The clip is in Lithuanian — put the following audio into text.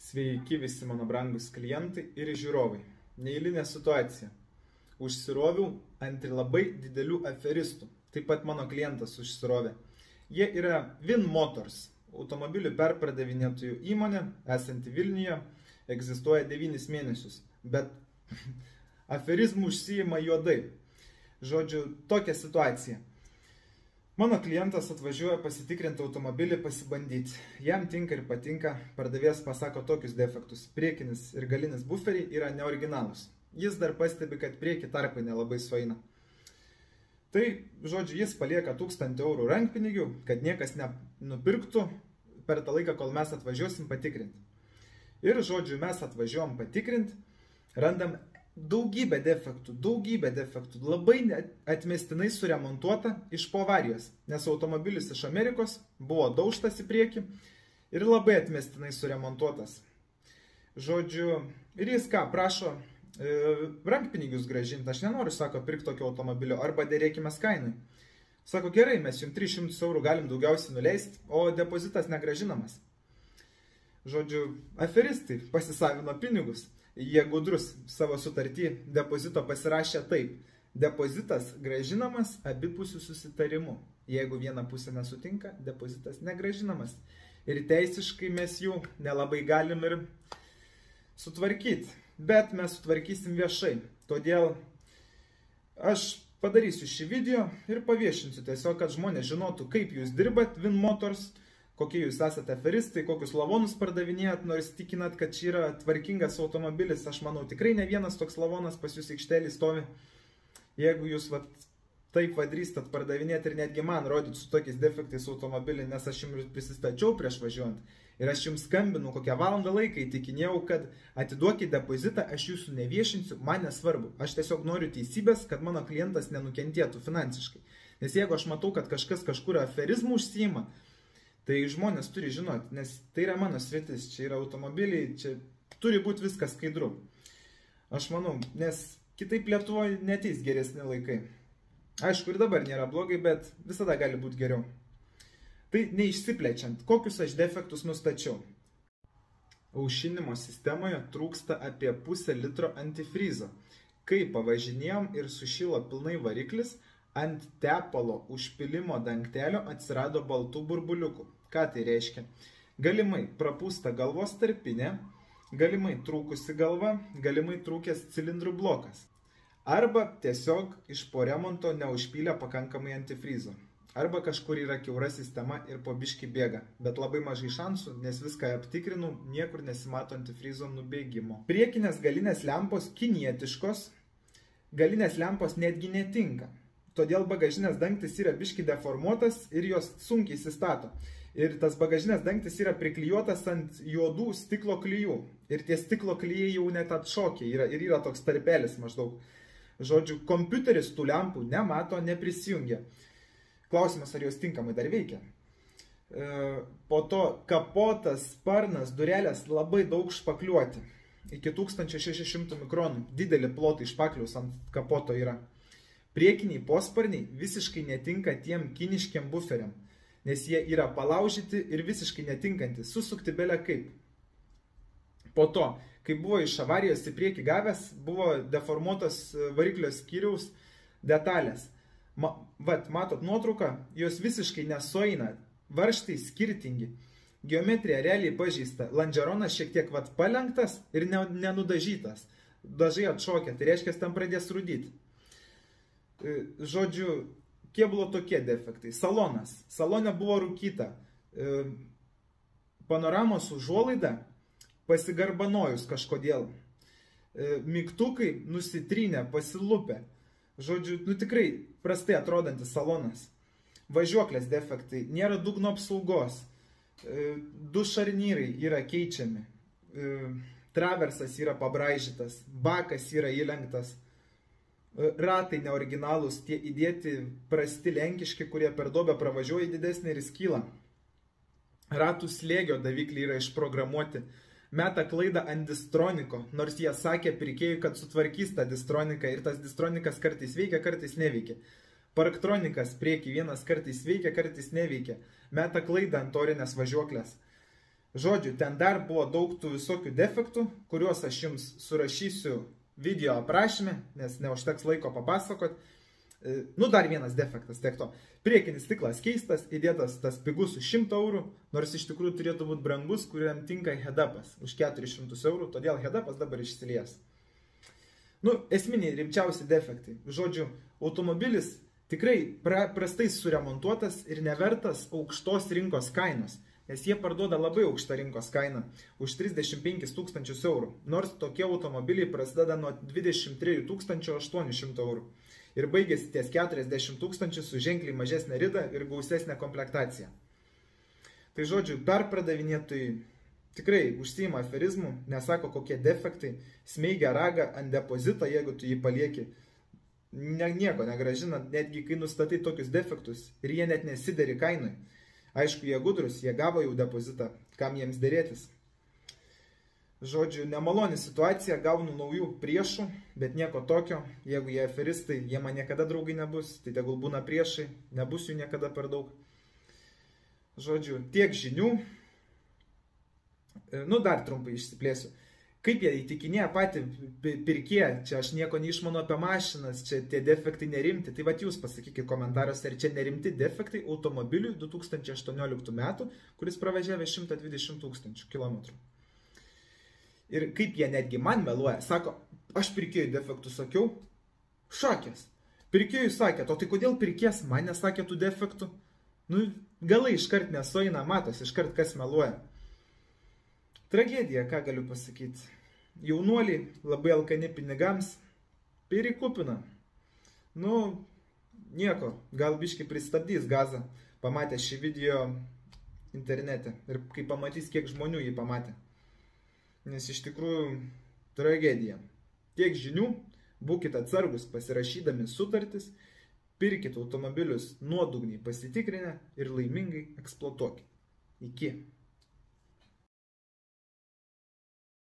Sveiki visi mano brangus klientai ir žiūrovai. Neeilinė situacija. Užsiroviau ant labai didelių aferistų. Taip pat mano klientas užsirovė. Jie yra Win Motors, automobilių perpardavinėtojų įmonė, esanti Vilniuje, egzistuoja 9 mėnesius. Bet aferizmų užsijima juodai. Žodžiu, tokia situacija. Mano klientas atvažiuoja pasitikrinti automobilį, pasibandyti. Jam tinka ir patinka, pardavėjas pasako tokius defektus. Priekinis ir galinis buferiai yra neoriginalūs. Jis dar pastebi, kad prieki tarpai nelabai sueina. Tai, žodžiu, jis palieka 1000 eurų rankpinigių, kad niekas nenupirktų per tą laiką, kol mes atvažiuosim patikrinti. Ir, žodžiu, mes atvažiuojam patikrinti, randam daugybę defektų, labai atmestinai suremontuota iš po avarijos, nes automobilis iš Amerikos buvo daužtas į priekį ir labai atmestinai suremontuotas. Žodžiu, ir jis ką, prašo rankpinigius gražinti, aš nenoriu, sako, pirkti tokio automobilio, arba dėrėkime kainai. Sako, gerai, mes jums 300 eurų galim daugiausiai nuleisti, o depozitas negražinamas. Žodžiu, aferistai pasisavino pinigus. Jie gudrus savo sutartį depozito pasirašė taip. Depozitas gražinamas abipusių susitarimu. Jeigu viena pusė nesutinka, depozitas negražinamas. Ir teisiškai mes jų nelabai galim ir sutvarkyti. Bet mes sutvarkysim viešai. Todėl aš padarysiu šį video ir paviešinsiu tiesiog, kad žmonės žinotų, kaip jūs dirbat Win Motors, kokie jūs esate aferistai, kokius lavonus pardavinėjat, nors tikinat, kad čia yra tvarkingas automobilis. Aš manau, tikrai ne vienas toks lavonas pas jūs aikštelį stovi. Jeigu jūs taip vadrystat pardavinėti ir netgi man rodyt su tokiais defektais automobilį, nes aš jums prisistačiau prieš važiuojant ir aš jums skambinu kokią valandą laiką, įtikinėjau, kad atiduokite depozitą, aš jūsų neviešinsiu, man nesvarbu. Aš tiesiog noriu teisybės, kad mano klientas nenukentėtų finansiškai. Nes jeigu aš matau, kad kažkas kažkur aferizmų užsiima, tai žmonės turi žinoti, nes tai yra mano sritis, čia yra automobiliai, čia turi būti viskas skaidru. Aš manau, nes kitaip Lietuvoje neteis geresni laikai. Aišku, ir dabar nėra blogai, bet visada gali būti geriau. Tai neišsiplečiant, kokius aš defektus nustačiau. Aušinimo sistemoje trūksta apie 0,5 litro antifrizo. Kai pavažinėjom ir sušilo pilnai variklis, ant tepalo užpilimo dangtelio atsirado baltų burbuliukų. Ką tai reiškia? Galimai prapūsta galvos tarpinė, galimai trūkusi galva, galimai trūkęs cilindrų blokas. Arba tiesiog iš po remonto neužpylė pakankamai antifrizo. Arba kažkur yra kiaura sistema ir po biškį bėga. Bet labai mažai šansų, nes viską aptikrinau, niekur nesimato antifrizo nubėgimo. Priekinės galinės lempos kinietiškos, galinės lempos netgi netinka. Todėl bagažinės dangtis yra biški deformuotas ir jos sunkiai įsistato. Ir tas bagažinės dangtis yra priklijuotas ant juodų stiklo klijų. Ir tie stiklo klijai jau net atšokia ir yra toks tarpelis maždaug. Žodžiu, kompiuteris tų lempų nemato, neprisijungia. Klausimas, ar jos tinkamai dar veikia. Po to kapotas, sparnas, durelės labai daug špakliuoti. Iki 1600 mikronų. Didelį plotą špaklius ant kapoto yra. Priekiniai posparniai visiškai netinka tiem kiniškiam buferiam, nes jie yra palaužyti ir visiškai netinkantis, susukti belė kaip. Po to, kai buvo iš avarijos į priekį gavęs, buvo deformuotos variklio skyriaus detalės. Matot nuotrauką, jos visiškai nesueina, varžtai skirtingi. Geometrija realiai pažįsta, landžeronas šiek tiek palenktas ir nenudažytas. Dažai atšokia, tai reiškia, ten pradės rūdyti. Žodžiu, kėbulo tokie defektai. Salonas. Salone buvo rūkyta. Panoramos užuolaida pasigarbanojus kažkodėl. Mygtukai nusitrynę, pasilupę. Žodžiu, tikrai prastai atrodantis salonas. Važiuoklės defektai. Nėra dugno apsaugos. 2 šarnyrai yra keičiami. Traversas yra pabraižytas. Bakas yra įlenktas. Ratai neoriginalūs, tie įdėti prasti lenkiški, kurie per duobę pravažiuoja didesnį ir skyla. Ratų slėgio davikliai yra išprogramuoti. Meta klaidą ant distroniko, nors jie sakė pirkėjui, kad sutvarkys tą distroniką ir tas distronikas kartais veikia, kartais neveikia. Parktronikas prieki vienas kartais veikia, kartais neveikia. Meta klaidą ant orinės važiuoklės. Žodžiu, ten dar buvo daug tų visokių defektų, kuriuos aš jums surašysiu video aprašyme, nes neužteks laiko papasakot. Nu, dar vienas defektas, tiek to. Priekinis stiklas keistas, įdėtas tas pigus už 100 eurų, nors iš tikrųjų turėtų būti brangus, kuriam tinka head-upas už 400 eurų, todėl head-upas dabar išsilies. Nu, esminiai rimčiausi defektai. Žodžiu, automobilis tikrai prastai suremontuotas ir nevertas aukštos rinkos kainos, nes jie parduoda labai aukštą rinkos kainą už 35 000 eurų, nors tokie automobiliai prasideda nuo 23 800 eurų ir baigėsi ties 40 000 su ženkliai mažesnė rida ir gausesnė komplektacija. Tai žodžiu, perpradavinėtojai tikrai užsiima aferizmu, nesako kokie defektai, smeigia ragą ant depozitą, jeigu tu jį palieki, nieko negrąžina, netgi kai nustatai tokius defektus ir jie net nesideri kainui. Aišku, jie gudrus, jie gavo jau depozitą, kam jiems dėrėtis. Žodžiu, nemaloni situacija, gaunu naujų priešų, bet nieko tokio, jeigu jie aferistai, jie man niekada draugai nebus, tai tegul būna priešai, nebus jų niekada per daug. Žodžiu, tiek žinių. Nu, dar trumpai išsiplėsiu. Kaip jie įtikinėja patį pirkėją, čia aš nieko neišmanu apie mašinas, čia tie defektai nerimti. Tai vat jūs pasakykite komentaruose, ar čia nerimti defektai automobiliui 2018 metų, kuris pravažiavė 120 000 kilometrų. Ir kaip jie netgi man meluoja, sako, aš pirkėjui defektų sakiau, šakės. Pirkėjui sakė, o tai kodėl pirkėjas man nesakė tų defektų? Nu, galai iškart nesueina, matos, iškart kas meluoja. Tragedija, ką galiu pasakyti. Jaunuoliai labai alkani pinigams, pirikupina. Nu, nieko, gal biškai pristabdys gazą, pamatė šį video internete ir kai pamatys, kiek žmonių jį pamatė. Nes iš tikrųjų tragedija. Tiek žinių, būkite atsargus pasirašydami sutartis, pirkite automobilius nuodugniai pasitikrinę ir laimingai eksploatuokite. Iki.